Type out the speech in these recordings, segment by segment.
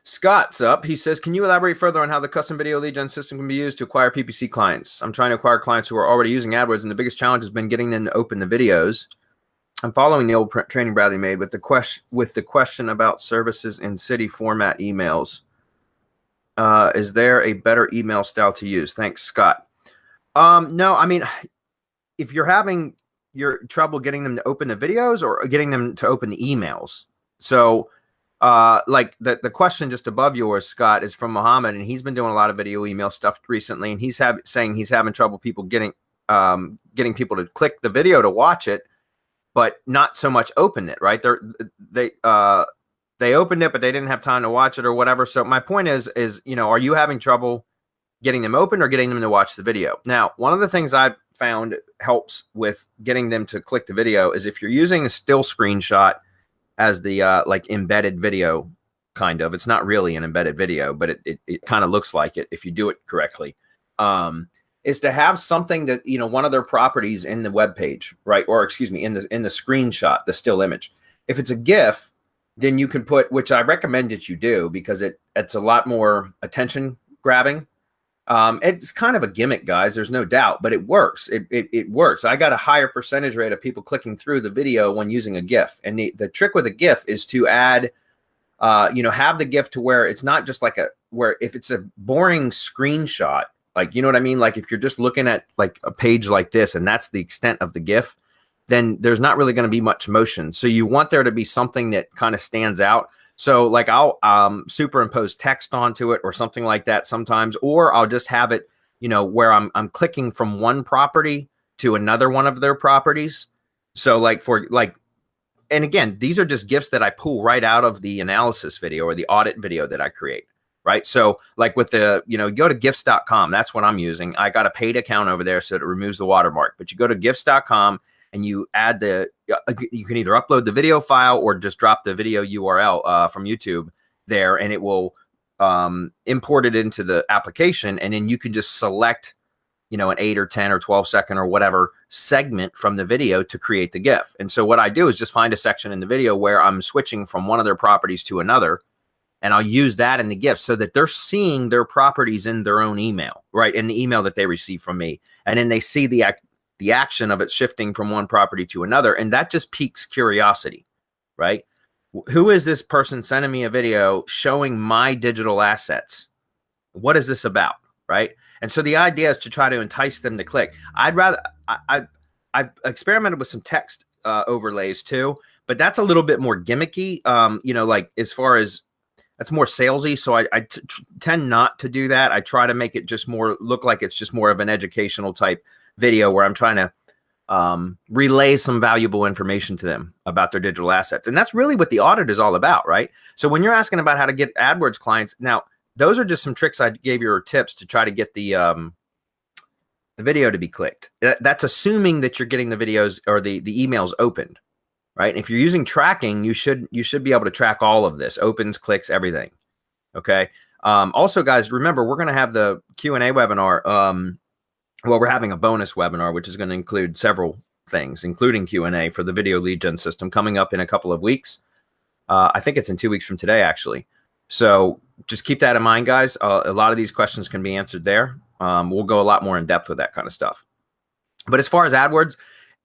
Scott's up. He says, can you elaborate further on how the custom video lead gen system can be used to acquire PPC clients? I'm trying to acquire clients who are already using AdWords, and the biggest challenge has been getting them to open the videos. I'm following the old training Bradley made with the question about services in city format emails. Is there a better email style to use? Thanks, Scott. No, I mean, if you're having your trouble getting them to open the videos or getting them to open the emails. So like the question just above yours, Scott, is from Mohammed, and he's been doing a lot of video email stuff recently, and he's saying he's having trouble people getting people to click the video to watch it, but not so much open it, right? They opened it, but they didn't have time to watch it or whatever. So my point is, are you having trouble getting them open or getting them to watch the video? Now, one of the things I've found helps with getting them to click the video is if you're using a still screenshot as the like embedded video, kind of. It's not really an embedded video, but it kind of looks like it if you do it correctly. Is to have something that, one of their properties in the web page, right? Or excuse me, in the screenshot, the still image. If it's a GIF, then you can put, which I recommend that you do because it's a lot more attention grabbing. It's kind of a gimmick, guys. There's no doubt, but it works. It works. I got a higher percentage rate of people clicking through the video when using a GIF. And the trick with a GIF is to add, have the GIF to where it's not just like where if it's a boring screenshot, like, you know what I mean? Like if you're just looking at like a page like this and that's the extent of the GIF, then there's not really going to be much motion. So you want there to be something that kind of stands out. So like I'll superimpose text onto it or something like that sometimes, or I'll just have it, where I'm clicking from one property to another one of their properties. So like and again, these are just GIFs that I pull right out of the analysis video or the audit video that I create, right? So like with the, go to gifs.com, that's what I'm using. I got a paid account over there so it removes the watermark, but you go to gifs.com and you add you can either upload the video file or just drop the video URL from YouTube there, and it will import it into the application. And then you can just select, an 8 or 10 or 12 second or whatever segment from the video to create the GIF. And so what I do is just find a section in the video where I'm switching from one of their properties to another, and I'll use that in the GIF so that they're seeing their properties in their own email, right? In the email that they receive from me. And then they see the action of it shifting from one property to another. And that just piques curiosity, right? Who is this person sending me a video showing my digital assets? What is this about, right? And so the idea is to try to entice them to click. I've experimented with some text overlays too, but that's a little bit more gimmicky, like as far as that's more salesy. So I tend not to do that. I try to make it just look like it's just more of an educational type video where I'm trying to relay some valuable information to them about their digital assets. And that's really what the audit is all about, right? So when you're asking about how to get AdWords clients, now those are just some tricks I gave you or tips to try to get the video to be clicked. That's assuming that you're getting the videos or the emails opened, right? If you're using tracking, you should be able to track all of this, opens, clicks, everything. Okay. Also, guys, remember we're going to have the Q&A webinar. Well, we're having a bonus webinar, which is going to include several things, including Q&A for the video lead gen system coming up in a couple of weeks. I think it's in 2 weeks from today, actually. So just keep that in mind, guys. A lot of these questions can be answered there. We'll go a lot more in depth with that kind of stuff. But as far as AdWords,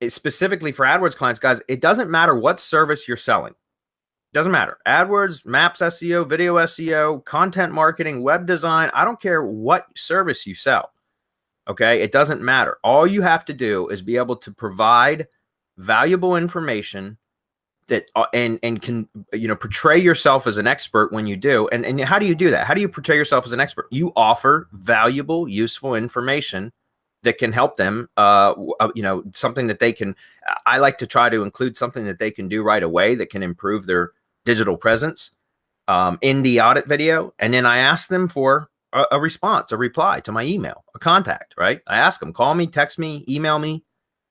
specifically for AdWords clients, guys, it doesn't matter what service you're selling. It doesn't matter. AdWords, Maps SEO, video SEO, content marketing, web design. I don't care what service you sell. Okay, it doesn't matter. All you have to do is be able to provide valuable information that and can portray yourself as an expert when you do. And how do you do that? How do you portray yourself as an expert? You offer valuable, useful information that can help them. Something that they can. I like to try to include something that they can do right away that can improve their digital presence in the audit video, and then I ask them for a response, a reply to my email, a contact, right? I ask them, call me, text me, email me,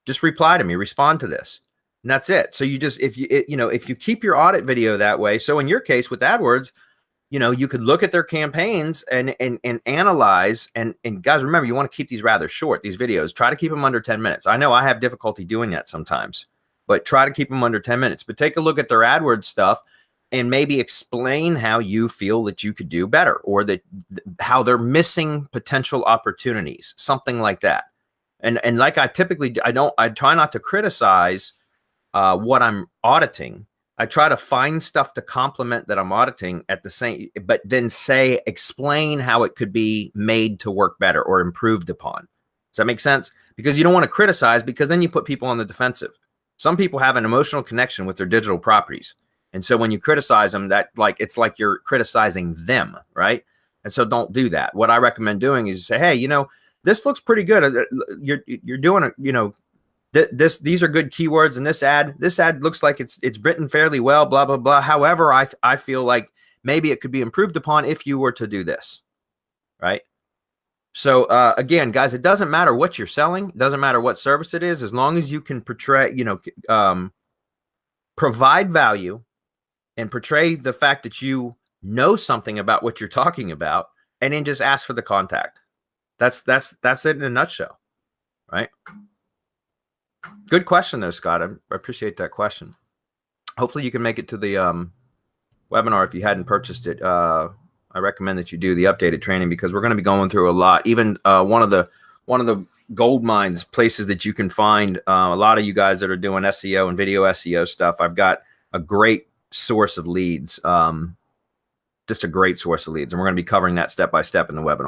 just reply to me, respond to this. And that's it. So you just, if you keep your audit video that way, so in your case with AdWords, you could look at their campaigns and analyze, and guys, remember, you want to keep these rather short, these videos, try to keep them under 10 minutes. I know I have difficulty doing that sometimes, but try to keep them under 10 minutes, but take a look at their AdWords stuff and maybe explain how you feel that you could do better, or that how they're missing potential opportunities, something like that. And like I typically, I try not to criticize what I'm auditing. I try to find stuff to complement that I'm auditing at the same, but then explain how it could be made to work better or improved upon. Does that make sense? Because you don't want to criticize, because then you put people on the defensive. Some people have an emotional connection with their digital properties. And so when you criticize them, it's like you're criticizing them, right? And so don't do that. What I recommend doing is say, hey, this looks pretty good. You're doing these are good keywords in this ad. This ad looks like it's written fairly well, blah, blah, blah. However, I feel like maybe it could be improved upon if you were to do this, right? So again, guys, it doesn't matter what you're selling. It doesn't matter what service it is, as long as you can portray, provide value and portray the fact that you know something about what you're talking about, and then just ask for the contact. That's it in a nutshell, right? Good question though, Scott. I appreciate that question. Hopefully you can make it to the webinar if you hadn't purchased it. I recommend that you do the updated training, because we're going to be going through a lot. Even one of the gold mines places that you can find a lot of you guys that are doing SEO and video SEO stuff. I've got a great source of leads, just a great source of leads, and we're going to be covering that step by step in the webinar.